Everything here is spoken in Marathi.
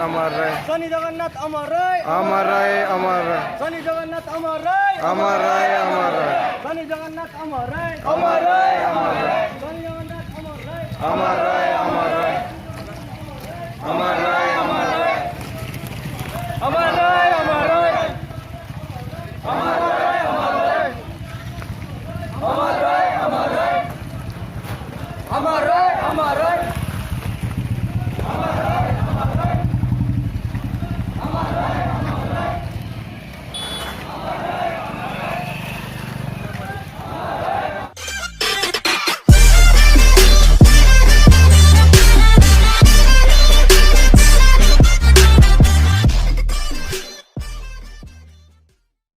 अमर रहे शनि जगन्नाथ अमर रहे अमर रहे अमर रहे शनि जगन्नाथ अमर रहे अमर रहे अमर रहे शनि जगन्नाथ अमर रहे अमर रहे अमर रहे शनि जगन्नाथ अमर रहे अमर रहे अमर रहे अमर रहे अमर रहे अमर रहे अमर रहे अमर रहे अमर रहे अमर रहे अमर रहे अमर रहे अमर रहे